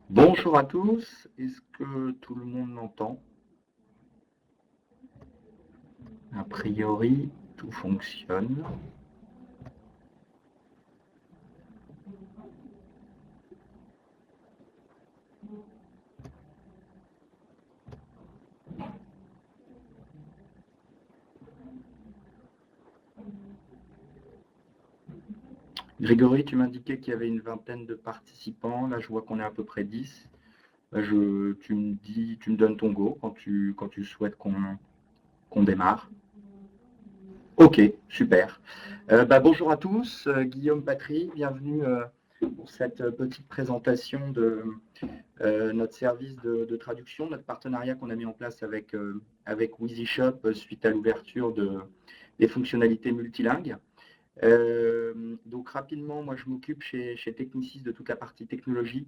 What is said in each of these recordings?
Bonjour à tous, est-ce que tout le monde m'entend? A priori, tout fonctionne. Grégory, tu m'indiquais qu'il y avait une vingtaine de participants, là je vois qu'on est à peu près 10. Tu me donnes ton go quand tu souhaites qu'on démarre. Ok, super. Bonjour à tous, Guillaume Patry, bienvenue pour cette petite présentation de notre service de traduction, notre partenariat qu'on a mis en place avec WheezyShop suite à l'ouverture des fonctionnalités multilingues. Donc rapidement, moi je m'occupe chez Technicis de toute la partie technologie,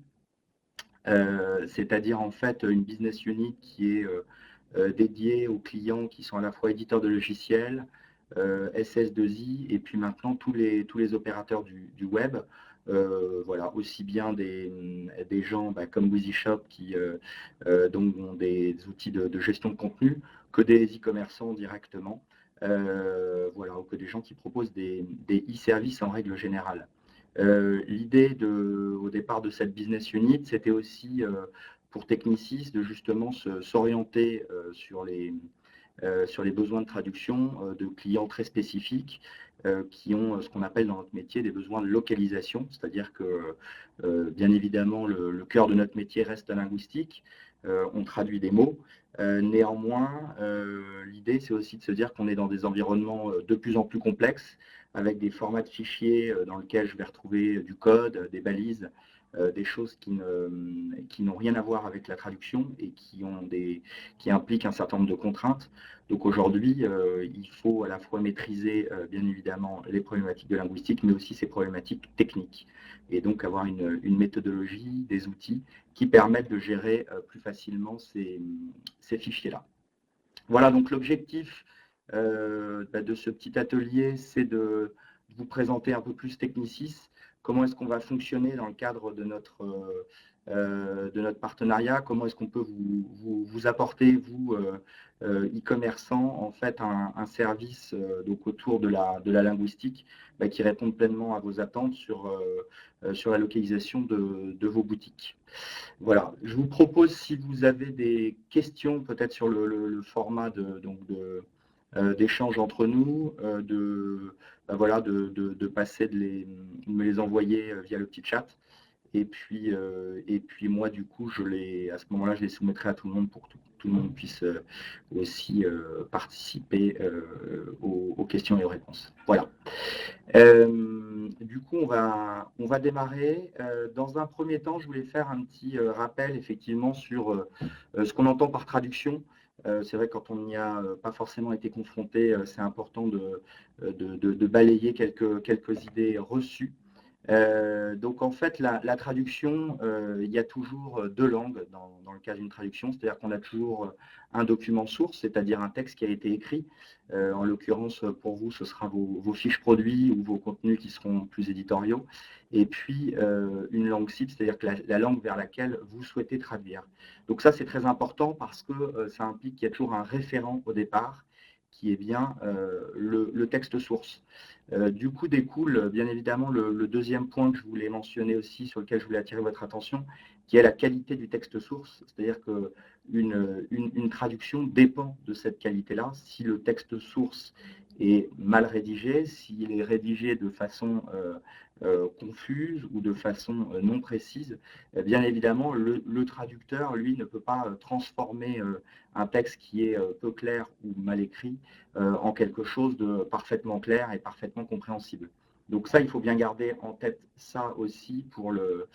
c'est-à-dire en fait une business unit qui est dédiée aux clients qui sont à la fois éditeurs de logiciels, SS2I et puis maintenant tous les opérateurs du web. Voilà, aussi bien des gens comme WheezyShop qui donc ont des outils de gestion de contenu que des e-commerçants directement. Voilà, ou que des gens qui proposent des e-services en règle générale. L'idée au départ de cette business unit, c'était aussi pour Technicis de justement s'orienter sur les besoins de traduction de clients très spécifiques qui ont ce qu'on appelle dans notre métier des besoins de localisation, c'est-à-dire que bien évidemment le cœur de notre métier reste linguistique, on traduit des mots. Néanmoins, l'idée c'est aussi de se dire qu'on est dans des environnements de plus en plus complexes, avec des formats de fichiers dans lesquels je vais retrouver du code, des balises, des choses qui n'ont rien à voir avec la traduction et qui impliquent un certain nombre de contraintes. Donc aujourd'hui, il faut à la fois maîtriser bien évidemment les problématiques de linguistique, mais aussi ces problématiques techniques. Et donc avoir une méthodologie, des outils qui permettent de gérer plus facilement ces fichiers-là. Voilà, donc l'objectif de ce petit atelier, c'est de vous présenter un peu plus Technicis, comment est-ce qu'on va fonctionner dans le cadre de notre partenariat, comment est-ce qu'on peut vous apporter, vous, e-commerçants, en fait, un service donc autour de la linguistique qui réponde pleinement à vos attentes sur la localisation de vos boutiques. Voilà, je vous propose, si vous avez des questions peut-être sur le format d'échange entre nous, de passer, de me les envoyer via le petit chat. Et puis moi, du coup, à ce moment-là, je les soumettrai à tout le monde pour que tout le monde puisse aussi participer aux questions et aux réponses. Voilà. Du coup, on va démarrer. Dans un premier temps, je voulais faire un petit rappel effectivement sur ce qu'on entend par traduction. C'est vrai que quand on n'y a pas forcément été confronté, c'est important de balayer quelques idées reçues. Donc en fait, la traduction, il y a toujours deux langues dans le cas d'une traduction, c'est-à-dire qu'on a toujours un document source, c'est-à-dire un texte qui a été écrit. En l'occurrence, pour vous, ce sera vos fiches produits ou vos contenus qui seront plus éditoriaux. Et puis une langue cible, c'est-à-dire que la langue vers laquelle vous souhaitez traduire. Donc ça, c'est très important parce que ça implique qu'il y a toujours un référent au départ qui est bien le texte source. Du coup, découle bien évidemment le deuxième point que je voulais mentionner aussi, sur lequel je voulais attirer votre attention, qui est la qualité du texte source. C'est-à-dire qu'une traduction dépend de cette qualité-là. Si le texte source est mal rédigé, s'il est rédigé de façon confuse ou de façon non précise, bien évidemment, le traducteur, lui, ne peut pas transformer un texte qui est peu clair ou mal écrit en quelque chose de parfaitement clair et parfaitement compréhensible. Donc ça, il faut bien garder en tête ça aussi dans le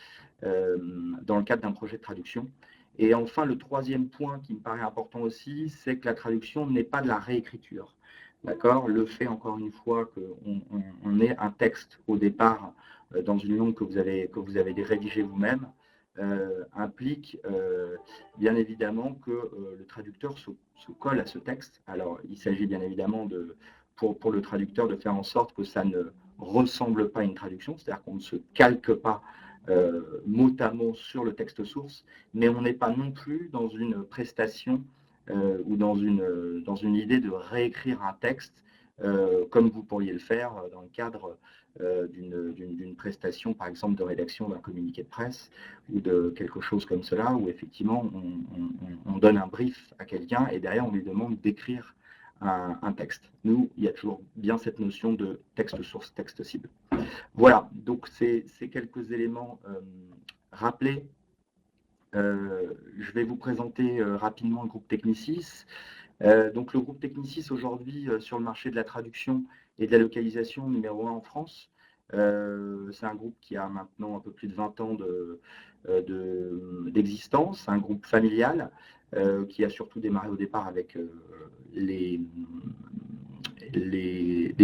cadre d'un projet de traduction. Et enfin, le troisième point qui me paraît important aussi, c'est que la traduction n'est pas de la réécriture. D'accord ? Le fait, encore une fois, qu'on ait un texte au départ dans une langue que vous avez rédigée vous-même, implique bien évidemment que le traducteur se colle à ce texte. Alors, il s'agit bien évidemment pour le traducteur de faire en sorte que ça ne ressemble pas à une traduction, c'est-à-dire qu'on ne se calque pas mot à mot sur le texte source, mais on n'est pas non plus dans une prestation ou dans une idée de réécrire un texte comme vous pourriez le faire dans le cadre d'une prestation, par exemple, de rédaction d'un communiqué de presse ou de quelque chose comme cela, où effectivement on donne un brief à quelqu'un et derrière on lui demande d'écrire un texte. Nous, il y a toujours bien cette notion de texte source, texte cible. Voilà, donc c'est quelques éléments rappelés. Je vais vous présenter rapidement le groupe Technicis. Donc le groupe Technicis aujourd'hui sur le marché de la traduction et de la localisation numéro 1 en France. C'est un groupe qui a maintenant un peu plus de 20 ans d'existence, un groupe familial qui a surtout démarré au départ avec des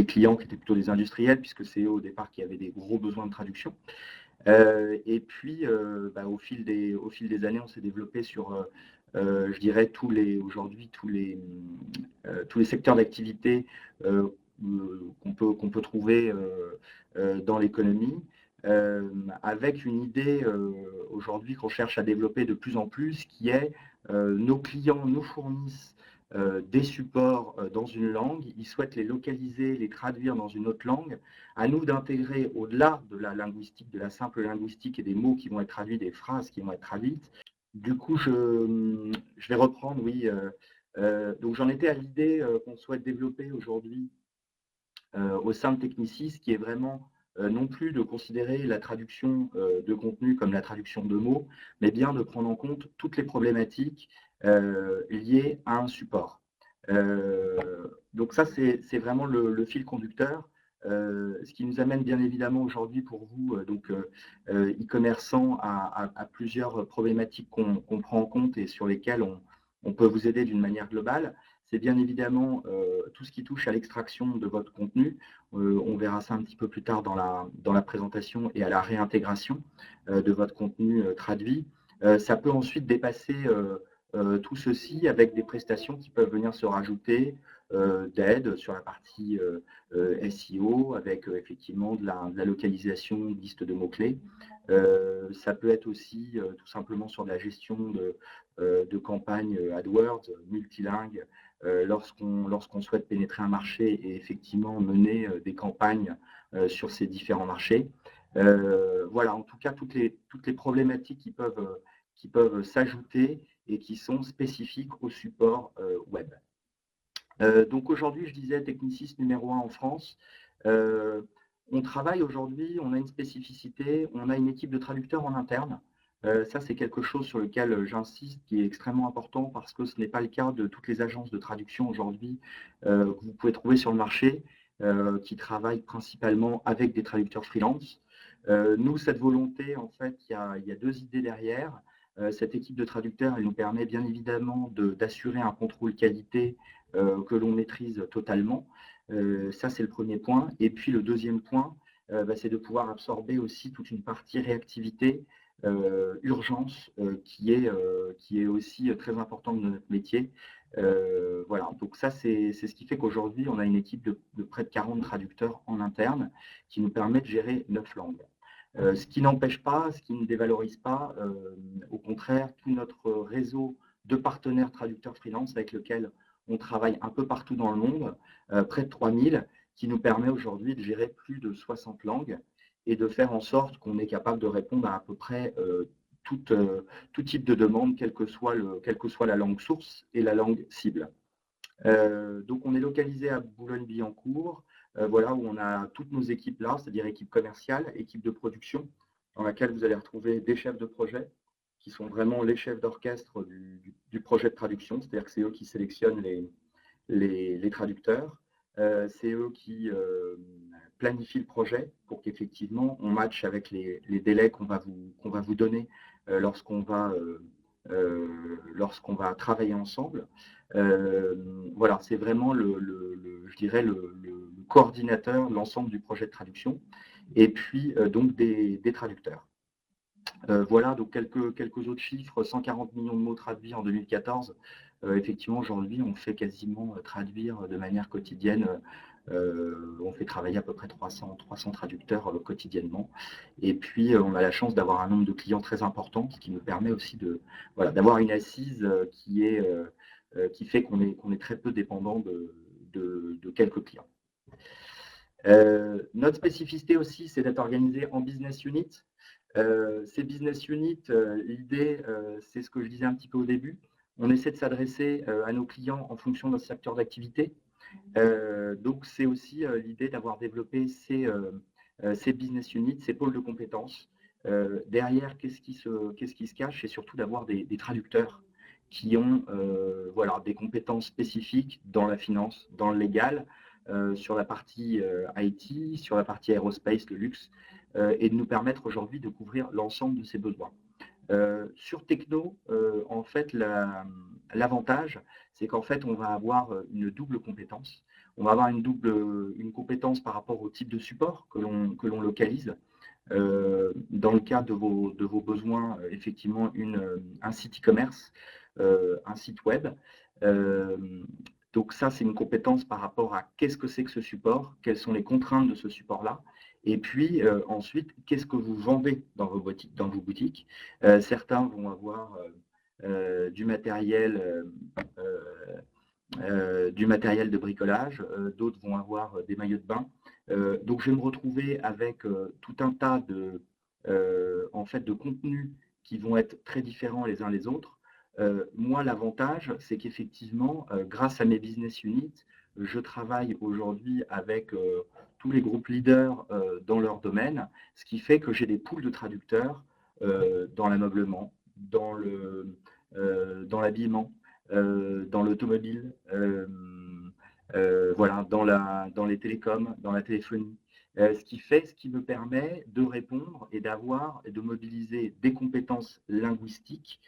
clients qui étaient plutôt des industriels, puisque c'est eux au départ qui avaient des gros besoins de traduction. Et puis, au fil des années, on s'est développé sur, je dirais, aujourd'hui, tous les secteurs d'activité qu'on peut trouver dans l'économie, avec une idée aujourd'hui qu'on cherche à développer de plus en plus, qui est nos clients nous fournissent des supports dans une langue, ils souhaitent les localiser, les traduire dans une autre langue. À nous d'intégrer au-delà de la linguistique, de la simple linguistique et des mots qui vont être traduits, des phrases qui vont être traduites. Du coup, je vais reprendre, oui. Donc j'en étais à l'idée qu'on souhaite développer aujourd'hui au sein de Technicis, qui est vraiment non plus de considérer la traduction de contenu comme la traduction de mots, mais bien de prendre en compte toutes les problématiques liées à un support. Donc ça, c'est vraiment le fil conducteur. Ce qui nous amène bien évidemment aujourd'hui pour vous, e-commerçants, à plusieurs problématiques qu'on prend en compte et sur lesquelles on peut vous aider d'une manière globale. C'est bien évidemment tout ce qui touche à l'extraction de votre contenu. On verra ça un petit peu plus tard dans la présentation, et à la réintégration de votre contenu traduit. Ça peut ensuite dépasser tout ceci avec des prestations qui peuvent venir se rajouter d'aide sur la partie SEO, avec effectivement de la localisation, de liste de mots-clés. Ça peut être aussi tout simplement sur de la gestion de campagnes AdWords multilingues, lorsqu'on souhaite pénétrer un marché et effectivement mener des campagnes sur ces différents marchés. Voilà, en tout cas, toutes les problématiques qui peuvent s'ajouter et qui sont spécifiques au support web. Donc aujourd'hui, je disais Technicis numéro 1 en France. On travaille aujourd'hui, on a une spécificité, on a une équipe de traducteurs en interne. Ça, c'est quelque chose sur lequel j'insiste, qui est extrêmement important, parce que ce n'est pas le cas de toutes les agences de traduction aujourd'hui que vous pouvez trouver sur le marché, qui travaillent principalement avec des traducteurs freelance. Nous, cette volonté, en fait, il y a deux idées derrière. Cette équipe de traducteurs, elle nous permet bien évidemment d'assurer un contrôle qualité que l'on maîtrise totalement. Ça, c'est le premier point. Et puis, le deuxième point, c'est de pouvoir absorber aussi toute une partie réactivité, urgence, qui est aussi très importante dans notre métier. Voilà, donc ça, c'est ce qui fait qu'aujourd'hui, on a une équipe de près de 40 traducteurs en interne qui nous permet de gérer 9 langues. Ce qui n'empêche pas, ce qui ne dévalorise pas, au contraire, tout notre réseau de partenaires traducteurs freelance avec lequel on travaille un peu partout dans le monde, près de 3000, qui nous permet aujourd'hui de gérer plus de 60 langues et de faire en sorte qu'on est capable de répondre à peu près tout type de demande, quelle que soit la langue source et la langue cible. Donc on est localisé à Boulogne-Billancourt, voilà, où on a toutes nos équipes là, c'est-à-dire équipe commerciale, équipe de production, dans laquelle vous allez retrouver des chefs de projet, qui sont vraiment les chefs d'orchestre du projet de traduction, c'est-à-dire que c'est eux qui sélectionnent les traducteurs, c'est eux qui planifient le projet pour qu'effectivement on matche avec les délais qu'on va vous donner lorsqu'on va travailler ensemble. Voilà, c'est vraiment je dirais le coordinateur de l'ensemble du projet de traduction, et puis donc des traducteurs. Voilà, donc quelques autres chiffres, 140 millions de mots traduits en 2014. Effectivement, aujourd'hui, on fait quasiment traduire de manière quotidienne. On fait travailler à peu près 300 traducteurs quotidiennement. Et puis, on a la chance d'avoir un nombre de clients très important, ce qui nous permet aussi voilà, d'avoir une assise qui fait qu'on est très peu dépendant de quelques clients. Notre spécificité aussi, c'est d'être organisé en business unit. Ces business units, l'idée, c'est ce que je disais un petit peu au début. On essaie de s'adresser à nos clients en fonction de notre secteur d'activité. Donc, c'est aussi l'idée d'avoir développé ces business units, ces pôles de compétences. Derrière, qu'est-ce qui se cache? C'est surtout d'avoir des traducteurs qui ont voilà, des compétences spécifiques dans la finance, dans le légal, sur la partie IT, sur la partie aérospace, le luxe, et de nous permettre aujourd'hui de couvrir l'ensemble de ces besoins. Sur Techno, en fait, l'avantage, c'est qu'en fait, on va avoir une double compétence. On va avoir une compétence par rapport au type de support que l'on localise. Dans le cas de vos besoins, effectivement, un site e-commerce, un site web. Donc ça, c'est une compétence par rapport à qu'est-ce que c'est que ce support, quelles sont les contraintes de ce support-là, et puis ensuite, qu'est-ce que vous vendez dans vos boutiques. Certains vont avoir du matériel de bricolage, d'autres vont avoir des maillots de bain. Donc je vais me retrouver avec tout un tas en fait, de contenus qui vont être très différents les uns les autres. Moi, l'avantage, c'est qu'effectivement, grâce à mes business units, je travaille aujourd'hui avec tous les groupes leaders dans leur domaine, ce qui fait que j'ai des pools de traducteurs dans l'ameublement, dans l'habillement, dans l'automobile, voilà, dans les télécoms, dans la téléphonie. Ce qui me permet de répondre et d'avoir et de mobiliser des compétences linguistiques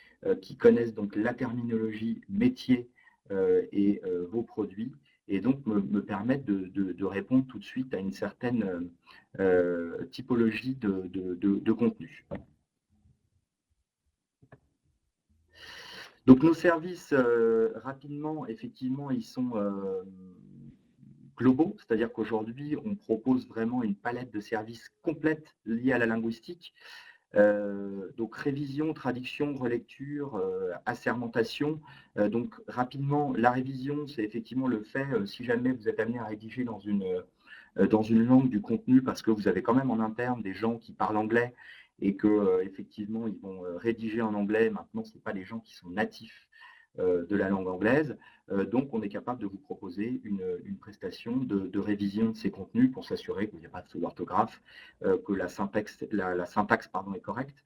qui connaissent donc la terminologie métier et vos produits, et donc me permettent de répondre tout de suite à une certaine typologie de contenu. Donc nos services, rapidement, effectivement, ils sont globaux, c'est-à-dire qu'aujourd'hui, on propose vraiment une palette de services complète liée à la linguistique. Donc révision, traduction, relecture, assermentation. Donc rapidement, la révision, c'est effectivement le fait, si jamais vous êtes amené à rédiger dans une langue du contenu, parce que vous avez quand même en interne des gens qui parlent anglais et que effectivement ils vont rédiger en anglais. Maintenant, ce n'est pas les gens qui sont natifs de la langue anglaise. Donc, on est capable de vous proposer une prestation de révision de ces contenus pour s'assurer qu'il n'y a pas de faute d'orthographe, que la syntaxe est correcte,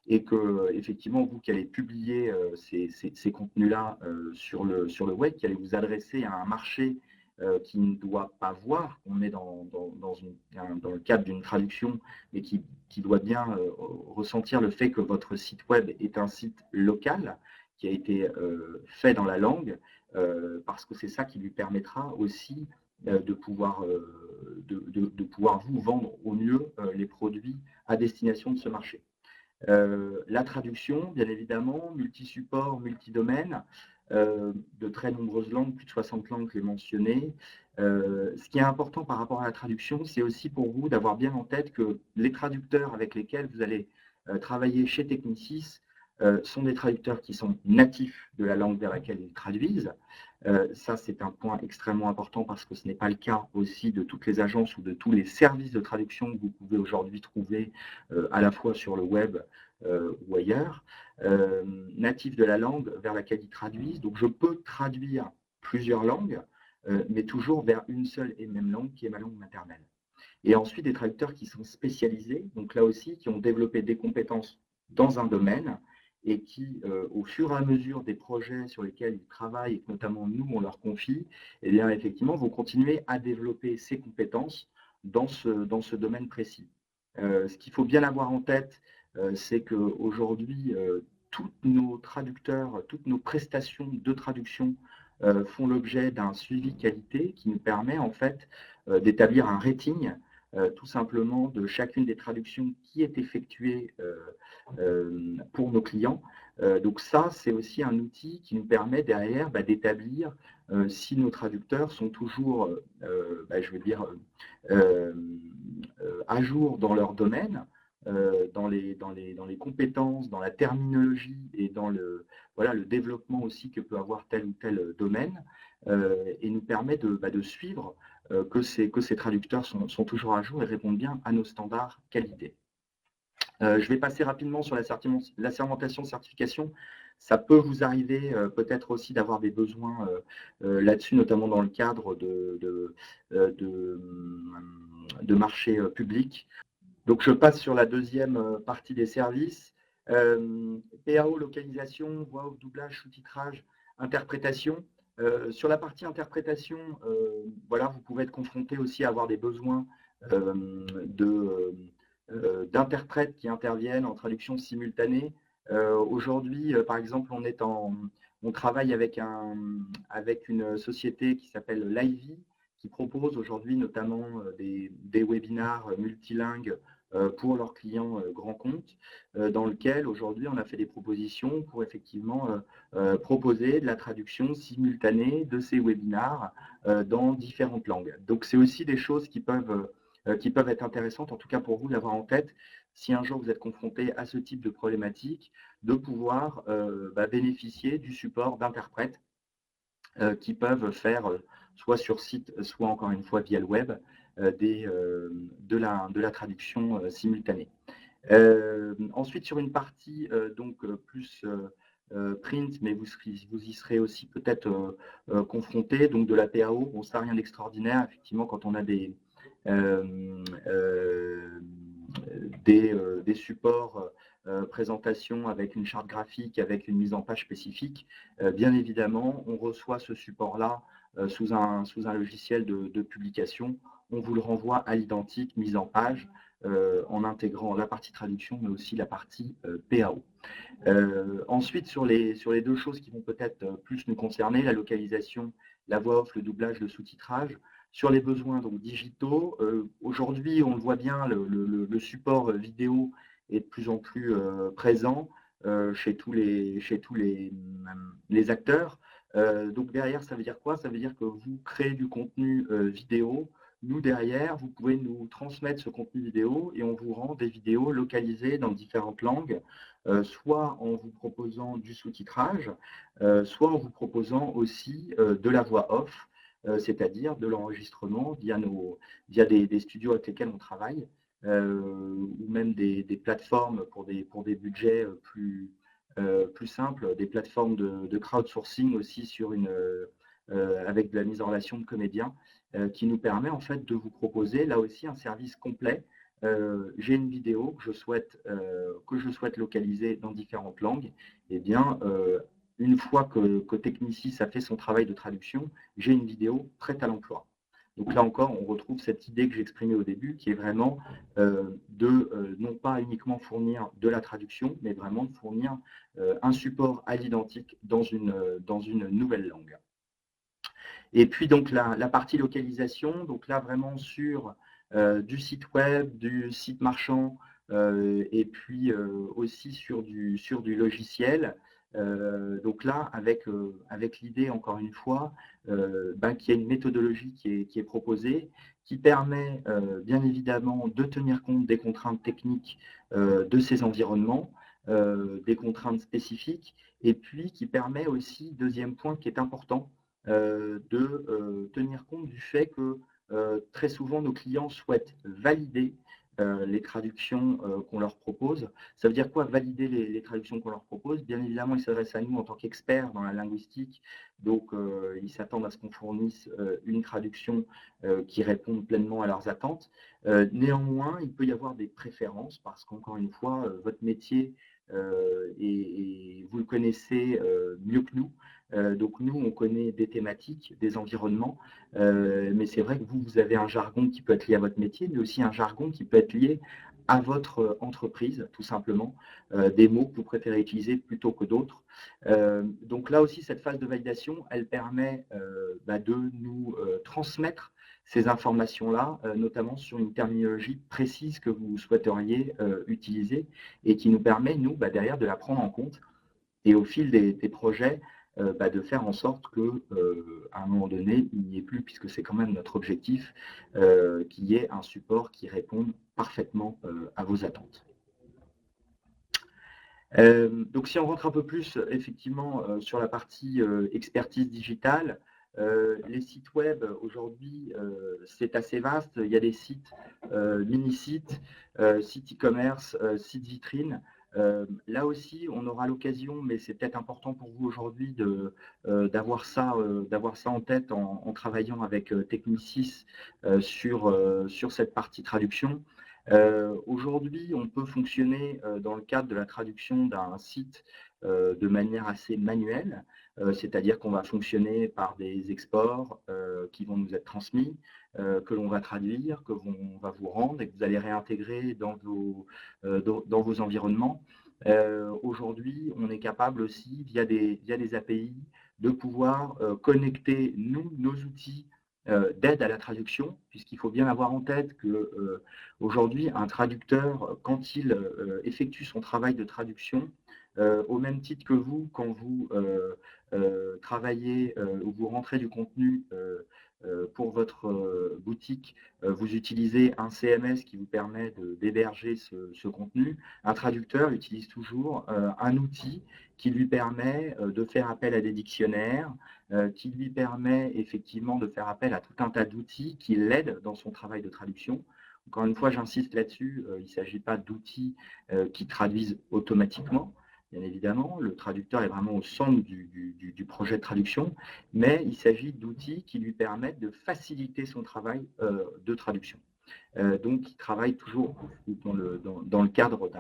et que effectivement, vous qui allez publier ces contenus-là sur le web, qui allez vous adresser à un marché qui ne doit pas voir, on est dans le cadre d'une traduction, mais qui doit bien ressentir le fait que votre site web est un site local, qui a été fait dans la langue, parce que c'est ça qui lui permettra aussi de pouvoir vous vendre au mieux les produits à destination de ce marché. La traduction, bien évidemment, multi-support, multi-domaine, de très nombreuses langues, plus de 60 langues, je l'ai mentionné. Ce qui est important par rapport à la traduction, c'est aussi pour vous d'avoir bien en tête que les traducteurs avec lesquels vous allez travailler chez Technicis sont des traducteurs qui sont natifs de la langue vers laquelle ils traduisent. Ça, c'est un point extrêmement important parce que ce n'est pas le cas aussi de toutes les agences ou de tous les services de traduction que vous pouvez aujourd'hui trouver à la fois sur le web ou ailleurs, natifs de la langue vers laquelle ils traduisent. Donc, je peux traduire plusieurs langues, mais toujours vers une seule et même langue qui est ma langue maternelle. Et ensuite, des traducteurs qui sont spécialisés, donc là aussi, qui ont développé des compétences dans un domaine et qui, au fur et à mesure des projets sur lesquels ils travaillent, et que notamment nous, on leur confie, eh bien, effectivement, vont continuer à développer ces compétences dans ce domaine précis. Ce qu'il faut bien avoir en tête, c'est qu'aujourd'hui, tous nos traducteurs, toutes nos prestations de traduction font l'objet d'un suivi qualité qui nous permet en fait d'établir un rating tout simplement de chacune des traductions qui est effectuée pour nos clients. Donc ça, c'est aussi un outil qui nous permet derrière d'établir si nos traducteurs sont toujours, je veux dire, à jour dans leur domaine, dans les compétences, dans la terminologie et dans le développement aussi que peut avoir tel ou tel domaine, et nous permet de suivre que ces traducteurs sont toujours à jour et répondent bien à nos standards qualité. Je vais passer rapidement sur la sermentation certification. Ça peut vous arriver peut-être aussi d'avoir des besoins là-dessus, notamment dans le cadre de marchés publics. Donc, je passe sur la deuxième partie des services. PAO, localisation, voix off, doublage, sous-titrage, interprétation. Sur la partie interprétation, voilà, vous pouvez être confronté aussi à avoir des besoins d'interprètes qui interviennent en traduction simultanée. Aujourd'hui, par exemple, on travaille avec une société qui s'appelle Livey, qui propose aujourd'hui notamment des webinars multilingues pour leurs clients grands comptes, dans lequel aujourd'hui on a fait des propositions pour effectivement proposer de la traduction simultanée de ces webinars dans différentes langues. Donc c'est aussi des choses qui peuvent être intéressantes, en tout cas pour vous, d'avoir en tête, si un jour vous êtes confronté à ce type de problématique, de pouvoir bénéficier du support d'interprètes qui peuvent faire, soit sur site, soit encore une fois via le web, de la traduction simultanée. Ensuite, sur une partie plus print, mais vous y serez aussi peut-être confronté, donc de la PAO. Bon, ça, rien d'extraordinaire, effectivement, quand on a des supports présentation avec une charte graphique, avec une mise en page spécifique, bien évidemment, on reçoit ce support-là sous un logiciel de publication. On vous le renvoie à l'identique, mise en page, en intégrant la partie traduction, mais aussi la partie PAO. Ensuite, sur les deux choses qui vont peut-être plus nous concerner, la localisation, la voix off, le doublage, le sous-titrage. Sur les besoins donc, digitaux, aujourd'hui, on le voit bien, le support vidéo est de plus en plus présent chez tous les acteurs. Donc derrière, ça veut dire quoi? Ça veut dire que vous créez du contenu vidéo. Nous, derrière, vous pouvez nous transmettre ce contenu vidéo et on vous rend des vidéos localisées dans différentes langues, soit en vous proposant du sous-titrage, soit en vous proposant aussi de la voix off, c'est-à-dire de l'enregistrement via des studios avec lesquels on travaille, ou même des plateformes pour des budgets plus simples, des plateformes de crowdsourcing aussi avec de la mise en relation de comédiens, qui nous permet en fait de vous proposer là aussi un service complet. J'ai une vidéo que je souhaite localiser dans différentes langues, et bien une fois que Technicis a fait son travail de traduction, j'ai une vidéo prête à l'emploi. Donc là encore, on retrouve cette idée que j'exprimais au début, qui est vraiment non pas uniquement fournir de la traduction, mais vraiment de fournir un support à l'identique dans une nouvelle langue. Et puis donc la partie localisation, donc là vraiment sur du site web, du site marchand, et puis aussi sur du logiciel. Donc là, avec l'idée, encore une fois, qu'il y a une méthodologie qui est proposée, qui permet bien évidemment de tenir compte des contraintes techniques de ces environnements, des contraintes spécifiques, et puis qui permet aussi, deuxième point qui est important, de tenir compte du fait que très souvent nos clients souhaitent valider les traductions qu'on leur propose. Ça veut dire quoi, valider les traductions qu'on leur propose? Bien évidemment, ils s'adressent à nous en tant qu'experts dans la linguistique, donc ils s'attendent à ce qu'on fournisse une traduction qui réponde pleinement à leurs attentes. Néanmoins, il peut y avoir des préférences parce qu'encore une fois, votre métier, et vous le connaissez mieux que nous. Donc nous, on connaît des thématiques, des environnements, mais c'est vrai que vous avez un jargon qui peut être lié à votre métier, mais aussi un jargon qui peut être lié à votre entreprise, tout simplement, des mots que vous préférez utiliser plutôt que d'autres. Donc là aussi, cette phase de validation, elle permet de nous transmettre ces informations-là, notamment sur une terminologie précise que vous souhaiteriez utiliser et qui nous permet, nous, derrière, de la prendre en compte et au fil des projets, de faire en sorte qu'à un moment donné, il n'y ait plus, puisque c'est quand même notre objectif, qu'il y ait un support qui réponde parfaitement à vos attentes. Donc si on rentre un peu plus effectivement sur la partie expertise digitale, les sites web aujourd'hui c'est assez vaste. Il y a des sites mini-sites, sites e-commerce, sites vitrines. Là aussi, on aura l'occasion, mais c'est peut-être important pour vous aujourd'hui d'avoir ça en tête en travaillant avec Technicis sur cette partie traduction. Aujourd'hui, on peut fonctionner dans le cadre de la traduction d'un site de manière assez manuelle, c'est-à-dire qu'on va fonctionner par des exports qui vont nous être transmis, que l'on va traduire, que l'on va vous rendre et que vous allez réintégrer dans vos environnements. Aujourd'hui, on est capable aussi, via des API, de pouvoir connecter nos outils d'aide à la traduction, puisqu'il faut bien avoir en tête que aujourd'hui, un traducteur, quand il effectue son travail de traduction, au même titre que vous, quand vous travaillez ou vous rentrez du contenu pour votre boutique, vous utilisez un CMS qui vous permet d'héberger ce contenu. Un traducteur utilise toujours un outil qui lui permet de faire appel à des dictionnaires, qui lui permet effectivement de faire appel à tout un tas d'outils qui l'aident dans son travail de traduction. Encore une fois, j'insiste là-dessus, il ne s'agit pas d'outils qui traduisent automatiquement. Bien évidemment, le traducteur est vraiment au centre du projet de traduction, mais il s'agit d'outils qui lui permettent de faciliter son travail de traduction. Donc, il travaille toujours dans le cadre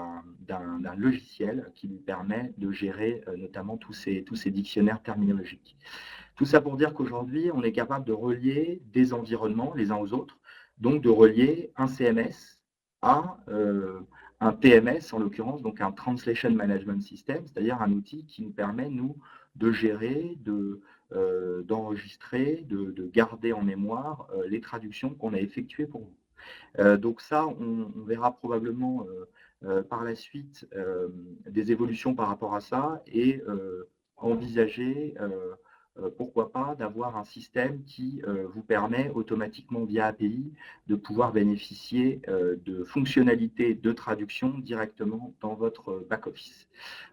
d'un logiciel qui lui permet de gérer notamment tous ces dictionnaires terminologiques. Tout ça pour dire qu'aujourd'hui, on est capable de relier des environnements les uns aux autres, donc de relier un CMS à un TMS, en l'occurrence, donc un Translation Management System, c'est-à-dire un outil qui nous permet, nous, de gérer, d'enregistrer, de garder en mémoire les traductions qu'on a effectuées pour vous. Donc ça, on verra probablement par la suite des évolutions par rapport à ça et envisager pourquoi pas d'avoir un système qui vous permet automatiquement via API de pouvoir bénéficier de fonctionnalités de traduction directement dans votre back-office.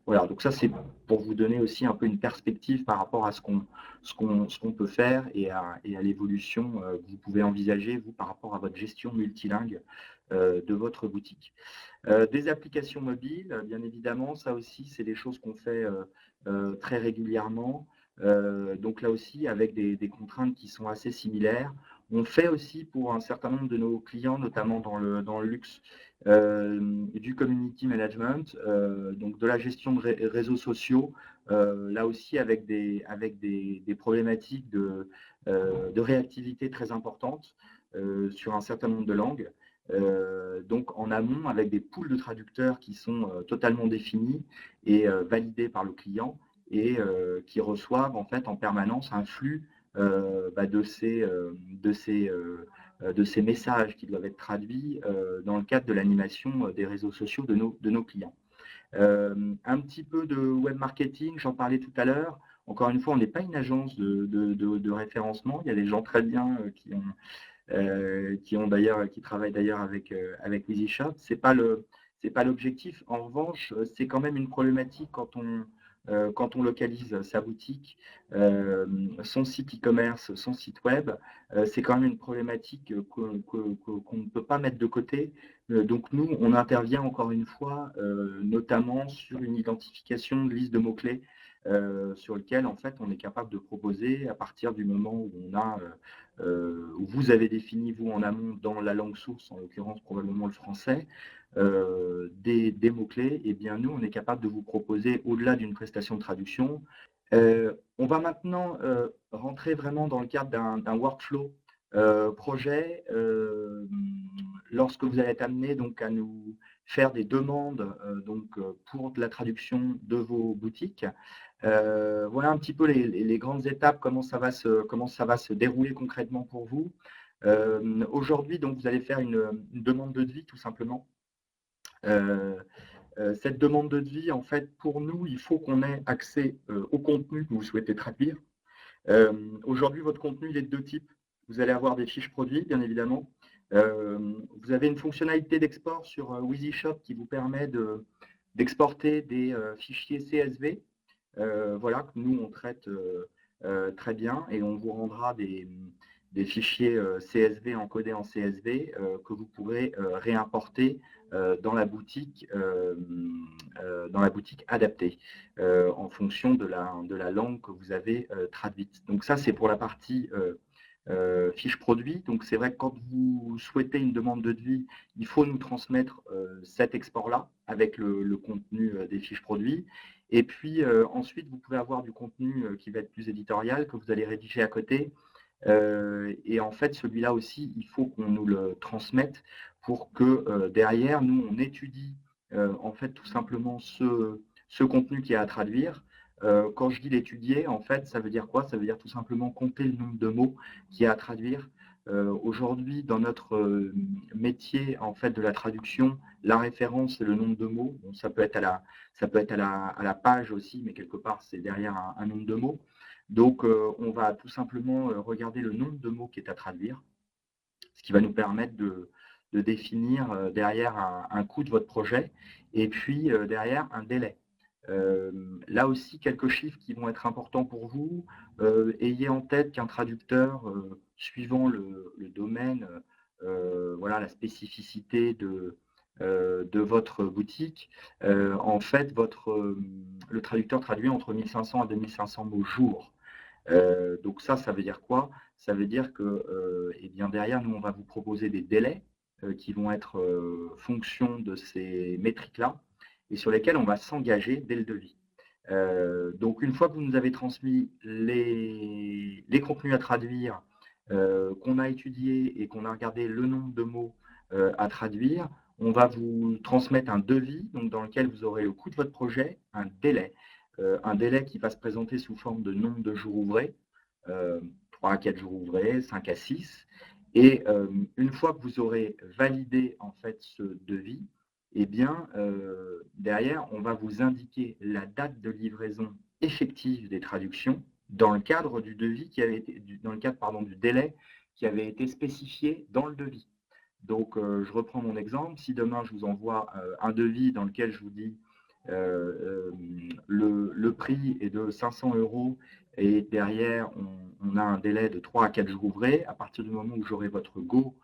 Voilà, donc ça c'est pour vous donner aussi un peu une perspective par rapport à ce qu'on peut faire et à l'évolution que vous pouvez envisager, vous, par rapport à votre gestion multilingue de votre boutique. Des applications mobiles, bien évidemment, ça aussi c'est des choses qu'on fait très régulièrement. Donc là aussi, avec des contraintes qui sont assez similaires. On fait aussi pour un certain nombre de nos clients, notamment dans le luxe, du community management, donc de la gestion de réseaux sociaux, là aussi avec des problématiques de réactivité très importantes sur un certain nombre de langues. Donc en amont, avec des pools de traducteurs qui sont totalement définis et validés par le client, et qui reçoivent en fait en permanence un flux de ces messages qui doivent être traduits dans le cadre de l'animation des réseaux sociaux de nos clients. Un petit peu de web marketing, j'en parlais tout à l'heure. Encore une fois, on n'est pas une agence de référencement. Il y a des gens très bien qui travaillent d'ailleurs avec EasyShop. C'est pas l'objectif. En revanche, c'est quand même une problématique quand on localise sa boutique, son site e-commerce, son site web, c'est quand même une problématique qu'on ne peut pas mettre de côté. Donc nous, on intervient encore une fois, notamment sur une identification de liste de mots-clés sur lequel en fait on est capable de proposer à partir du moment où où vous avez défini vous en amont dans la langue source, en l'occurrence probablement le français, des mots-clés, et bien nous, on est capable de vous proposer, au-delà d'une prestation de traduction. On va maintenant rentrer vraiment dans le cadre d'un workflow projet. Lorsque vous allez être amené donc, à nous faire des demandes pour de la traduction de vos boutiques. Voilà un petit peu les grandes étapes, comment ça va se dérouler concrètement pour vous. Aujourd'hui, donc, vous allez faire une demande de devis, tout simplement. Cette demande de devis, en fait, pour nous, il faut qu'on ait accès au contenu que vous souhaitez traduire. Aujourd'hui, votre contenu, il est de deux types. Vous allez avoir des fiches produits, bien évidemment. Vous avez une fonctionnalité d'export sur WheezyShop qui vous permet d'exporter des fichiers CSV. Voilà, que nous, on traite très bien et on vous rendra des fichiers CSV encodés en CSV que vous pourrez réimporter dans la boutique adaptée en fonction de la langue que vous avez traduite. Donc ça, c'est pour la partie fiche produit. Donc c'est vrai que quand vous souhaitez une demande de devis, il faut nous transmettre cet export-là avec le contenu des fiches produits. Et puis ensuite, vous pouvez avoir du contenu qui va être plus éditorial, que vous allez rédiger à côté. Et en fait, celui-là aussi, il faut qu'on nous le transmette pour que derrière, nous, on étudie en fait tout simplement ce contenu qui est à traduire. Quand je dis l'étudier, en fait, ça veut dire quoi? Ça veut dire tout simplement compter le nombre de mots qui est à traduire. Aujourd'hui, dans notre métier en fait de la traduction, la référence, c'est le nombre de mots. Bon, ça peut être à la page aussi, mais quelque part, c'est derrière un nombre de mots. Donc, on va tout simplement regarder le nombre de mots qui est à traduire, ce qui va nous permettre de définir derrière un coût de votre projet et puis derrière un délai. Là aussi, quelques chiffres qui vont être importants pour vous. Ayez en tête qu'un traducteur, suivant le domaine, voilà, la spécificité de votre boutique, en fait, le traducteur traduit entre 1500 à 2500 mots jour. Donc ça veut dire quoi? Ça veut dire que eh bien derrière, nous, on va vous proposer des délais qui vont être fonction de ces métriques-là et sur lesquels on va s'engager dès le devis. Donc une fois que vous nous avez transmis les contenus à traduire, qu'on a étudié et qu'on a regardé le nombre de mots à traduire, on va vous transmettre un devis donc dans lequel vous aurez le coût de votre projet, un délai qui va se présenter sous forme de nombre de jours ouvrés, 3 à 4 jours ouvrés, 5 à 6. Et une fois que vous aurez validé en fait ce devis, eh bien, derrière, on va vous indiquer la date de livraison effective des traductions dans le cadre du devis qui avait été, dans le cadre pardon, du délai qui avait été spécifié dans le devis. Donc, je reprends mon exemple. Si demain je vous envoie un devis dans lequel je vous dis le prix est de 500 € et derrière on a un délai de 3 à 4 jours ouvrés, à partir du moment où j'aurai votre go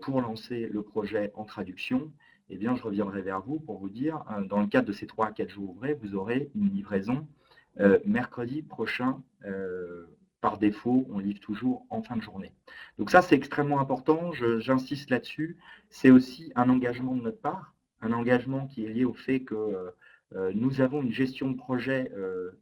pour lancer le projet en traduction, eh bien, je reviendrai vers vous pour vous dire, dans le cadre de ces 3 à 4 jours ouvrés, vous aurez une livraison mercredi prochain. Par défaut, on livre toujours en fin de journée. Donc ça, c'est extrêmement important, j'insiste là-dessus. C'est aussi un engagement de notre part, un engagement qui est lié au fait que nous avons une gestion de projet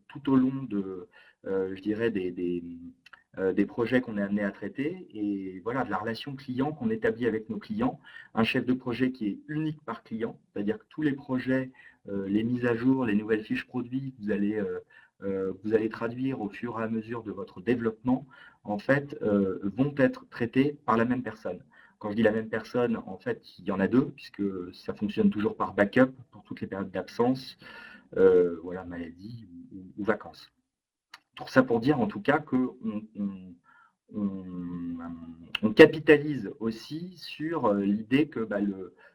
tout au long de, je dirais, des projets qu'on est amené à traiter et voilà, de la relation client qu'on établit avec nos clients. Un chef de projet qui est unique par client, c'est-à-dire que tous les projets, les mises à jour, les nouvelles fiches produits que vous allez traduire au fur et à mesure de votre développement, en fait, vont être traités par la même personne. Quand je dis la même personne, en fait, il y en a deux, puisque ça fonctionne toujours par backup pour toutes les périodes d'absence, voilà, maladie ou vacances. Tout ça pour dire en tout cas qu'on on capitalise aussi sur l'idée que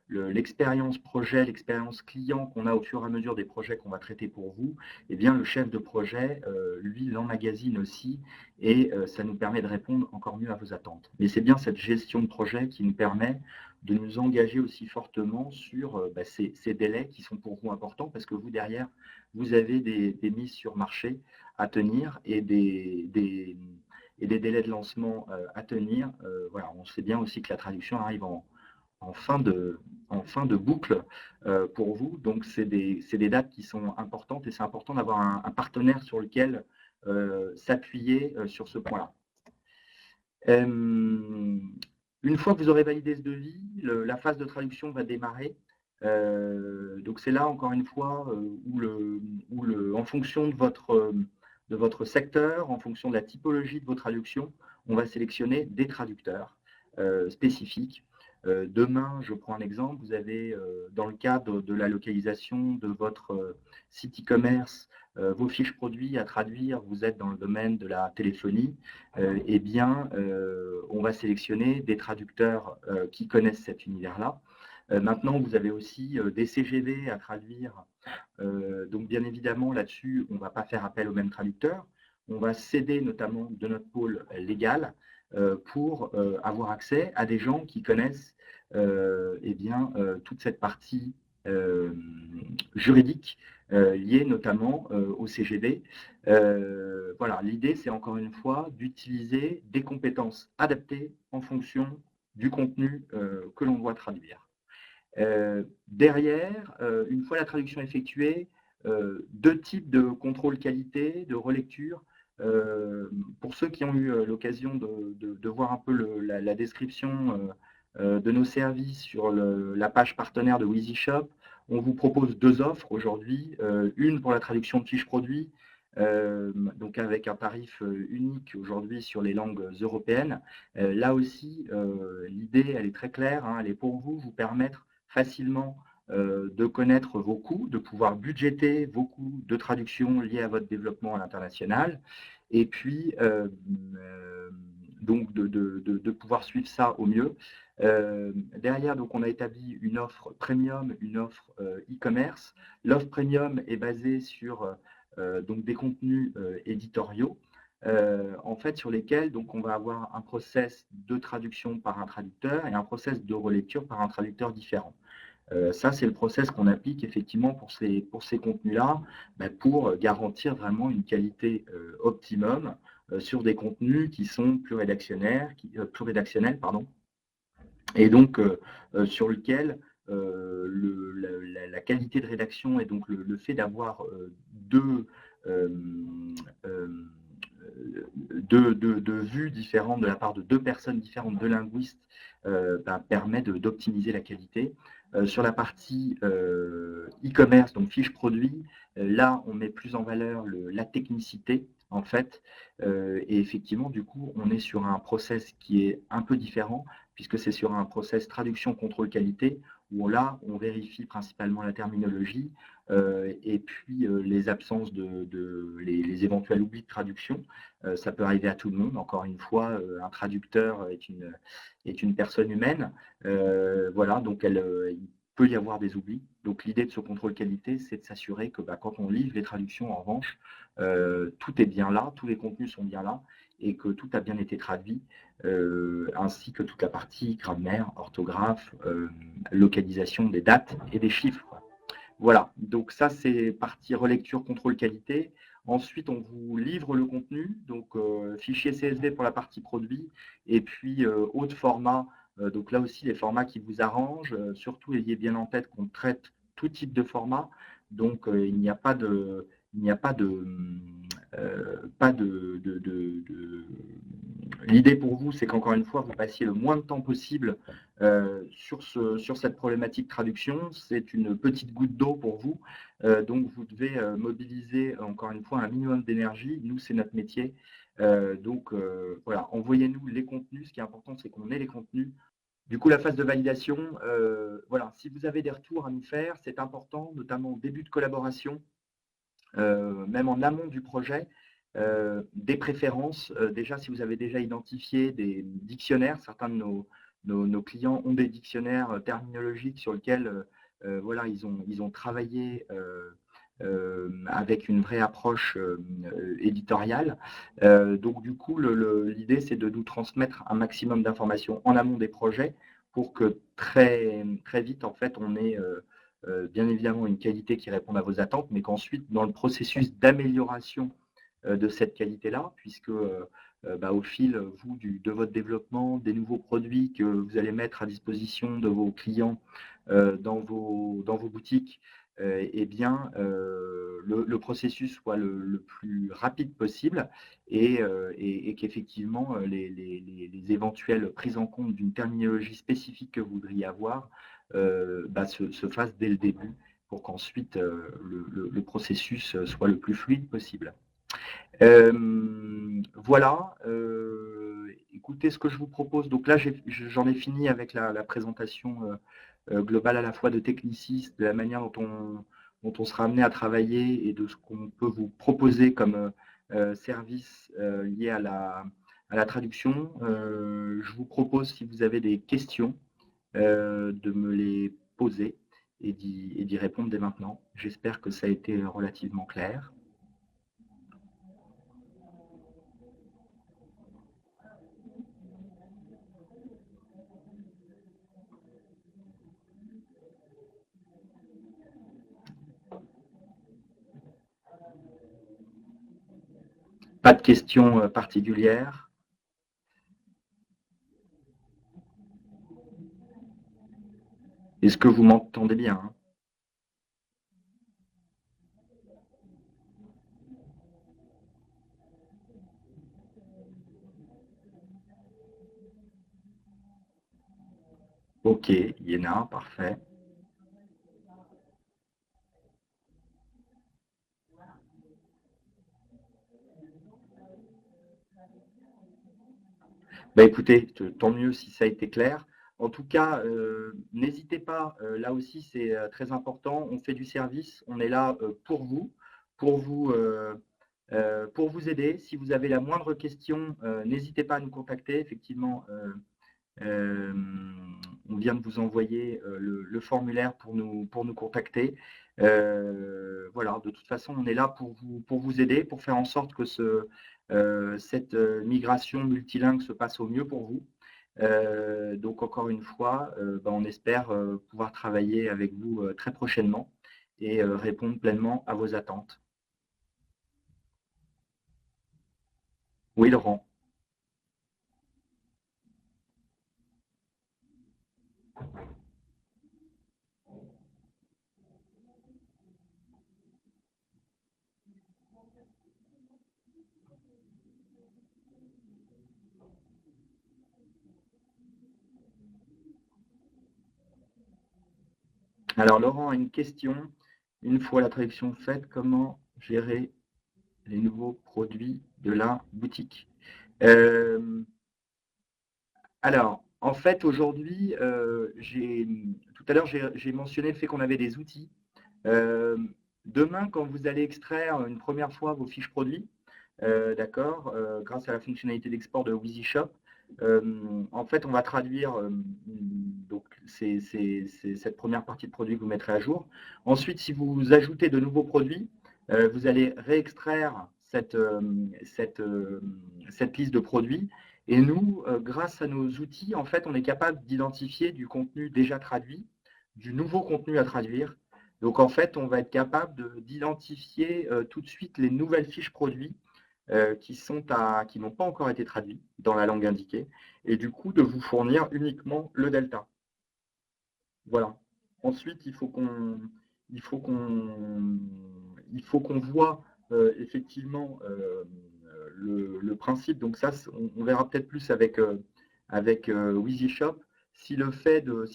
l'expérience projet, l'expérience client qu'on a au fur et à mesure des projets qu'on va traiter pour vous, eh bien, le chef de projet, lui, l'emmagasine aussi et ça nous permet de répondre encore mieux à vos attentes. Mais c'est bien cette gestion de projet qui nous permet de nous engager aussi fortement sur ces délais qui sont pour vous importants parce que vous, derrière, vous avez des mises sur marché à tenir et des délais de lancement à tenir. Voilà, on sait bien aussi que la traduction arrive en fin de boucle pour vous. Donc, c'est des dates qui sont importantes et c'est important d'avoir un partenaire sur lequel s'appuyer sur ce point-là. Une fois que vous aurez validé ce devis, la phase de traduction va démarrer. Donc, c'est là, encore une fois, en fonction de votre secteur, en fonction de la typologie de vos traductions, on va sélectionner des traducteurs. spécifiques. Demain, je prends un exemple, vous avez, dans le cadre de la localisation de votre site e-commerce, vos fiches produits à traduire, vous êtes dans le domaine de la téléphonie, eh bien, on va sélectionner des traducteurs qui connaissent cet univers-là. Maintenant, vous avez aussi des CGV à traduire. Donc, bien évidemment, là-dessus, on ne va pas faire appel au même traducteur. On va s'aider notamment de notre pôle légal pour avoir accès à des gens qui connaissent eh bien, toute cette partie juridique liée notamment au CGV. Voilà, l'idée, c'est encore une fois d'utiliser des compétences adaptées en fonction du contenu que l'on doit traduire. Derrière, une fois la traduction effectuée, deux types de contrôle qualité, de relecture. Pour ceux qui ont eu l'occasion de voir un peu la description de nos services sur la page partenaire de WheezyShop, on vous propose deux offres aujourd'hui. Une pour la traduction de fiches produits, donc avec un tarif unique aujourd'hui sur les langues européennes. Là aussi, l'idée, elle est très claire, hein, elle est pour vous permettre facilement de connaître vos coûts, de pouvoir budgéter vos coûts de traduction liés à votre développement à l'international, et puis donc de pouvoir suivre ça au mieux. Derrière, donc, on a établi une offre premium, une offre e-commerce. L'offre premium est basée sur donc des contenus éditoriaux, en fait, sur lesquels donc, on va avoir un process de traduction par un traducteur et un process de relecture par un traducteur différent. Ça, c'est le process qu'on applique effectivement pour ces contenus-là, pour garantir vraiment une qualité optimum sur des contenus qui sont plus rédactionnels, pardon, et donc sur lequel la qualité de rédaction et donc le fait d'avoir euh, euh, deux vues différentes de la part de deux personnes différentes, deux linguistes, permet d'optimiser la qualité. Sur la partie e-commerce, donc fiche produit, là, on met plus en valeur la technicité, en fait. Et effectivement, du coup, on est sur un process qui est un peu différent, puisque c'est sur un process traduction contrôle qualité, où là, on vérifie principalement la terminologie et puis les absences les éventuels oublis de traduction. Ça peut arriver à tout le monde. Encore une fois, un traducteur est une personne humaine. Voilà, donc il peut y avoir des oublis. Donc l'idée de ce contrôle qualité, c'est de s'assurer que quand on livre les traductions, en revanche, tout est bien là, tous les contenus sont bien là et que tout a bien été traduit, ainsi que toute la partie grammaire, orthographe, localisation des dates et des chiffres. Voilà, donc ça c'est partie relecture, contrôle qualité. Ensuite, on vous livre le contenu, donc fichier CSV pour la partie produit, et puis autre format, donc là aussi les formats qui vous arrangent. Surtout, ayez bien en tête qu'on traite tout type de format, donc il n'y a pas de, pas de. L'idée pour vous, c'est qu'encore une fois, vous passiez le moins de temps possible sur cette problématique traduction. C'est une petite goutte d'eau pour vous, donc vous devez mobiliser encore une fois un minimum d'énergie. Nous, c'est notre métier. Donc voilà, envoyez-nous les contenus. Ce qui est important, c'est qu'on ait les contenus. Du coup, la phase de validation, voilà, si vous avez des retours à nous faire, c'est important, notamment au début de collaboration, même en amont du projet, des préférences. Déjà, si vous avez déjà identifié des dictionnaires, certains de nos clients ont des dictionnaires terminologiques sur lesquels voilà, ils ont travaillé avec une vraie approche éditoriale. Donc, du coup, l'idée, c'est de nous transmettre un maximum d'informations en amont des projets pour que très, très vite, en fait, on ait bien évidemment une qualité qui réponde à vos attentes, mais qu'ensuite, dans le processus d'amélioration de cette qualité-là, puisque au fil, vous, de votre développement, des nouveaux produits que vous allez mettre à disposition de vos clients dans vos boutiques, eh bien, le processus soit le plus rapide possible et qu'effectivement, les éventuelles prises en compte d'une terminologie spécifique que vous voudriez avoir se fasse dès le début pour qu'ensuite le processus soit le plus fluide possible. Voilà, écoutez, ce que je vous propose, donc là, j'en ai fini avec la présentation globale à la fois de Technicis, de la manière dont on sera amené à travailler et de ce qu'on peut vous proposer comme service lié à la traduction. Je vous propose, si vous avez des questions, de me les poser et d'y répondre dès maintenant. J'espère que ça a été relativement clair. Pas de questions particulières? Est-ce que vous m'entendez bien, hein? Ok, Yéna, parfait. Bah écoutez, tant mieux si ça a été clair. En tout cas, n'hésitez pas, là aussi c'est très important, on fait du service, on est là pour vous, pour vous aider. Si vous avez la moindre question, n'hésitez pas à nous contacter. Effectivement, on vient de vous envoyer le formulaire pour nous contacter. Voilà, de toute façon, on est là pour vous aider, pour faire en sorte que cette migration multilingue se passe au mieux pour vous. Donc, encore une fois, ben, on espère pouvoir travailler avec vous très prochainement et répondre pleinement à vos attentes. Oui, Laurent. Alors, Laurent a une question. Une fois la traduction faite, comment gérer les nouveaux produits de la boutique? Alors, en fait, aujourd'hui, tout à l'heure, j'ai mentionné le fait qu'on avait des outils. Euh, Demain, quand vous allez extraire une première fois vos fiches produits, d'accord, grâce à la fonctionnalité d'export de WheezyShop, en fait, on va traduire donc cette première partie de produit que vous mettrez à jour. Ensuite, si vous ajoutez de nouveaux produits, vous allez réextraire cette liste de produits. Et nous, grâce à nos outils, en fait, on est capable d'identifier du contenu déjà traduit, du nouveau contenu à traduire. Donc, en fait, on va être capable d'identifier tout de suite les nouvelles fiches produits qui n'ont pas encore été traduits dans la langue indiquée, et du coup de vous fournir uniquement le delta. Voilà. Ensuite, il faut qu'on voit effectivement le principe. Donc ça, on verra peut-être plus avec WheezyShop. Si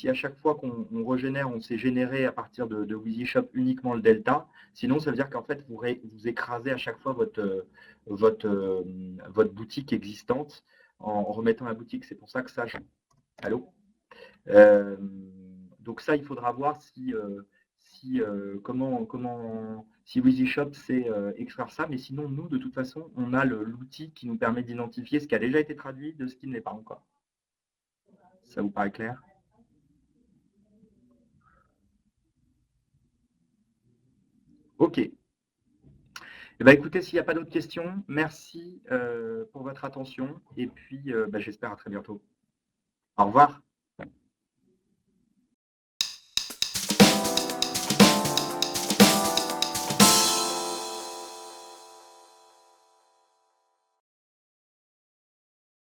à chaque fois qu'on régénère, on s'est généré à partir de WheezyShop uniquement le delta, sinon ça veut dire qu'en fait vous écrasez à chaque fois votre boutique existante en remettant la boutique. C'est pour ça que ça. Allô? Euh, donc ça, il faudra voir si WheezyShop sait extraire ça, mais sinon, nous, de toute façon, on a l'outil qui nous permet d'identifier ce qui a déjà été traduit de ce qui ne l'est pas encore. Ça vous paraît clair? Ok. Eh ben, écoutez, s'il n'y a pas d'autres questions, merci pour votre attention et puis j'espère à très bientôt. Au revoir.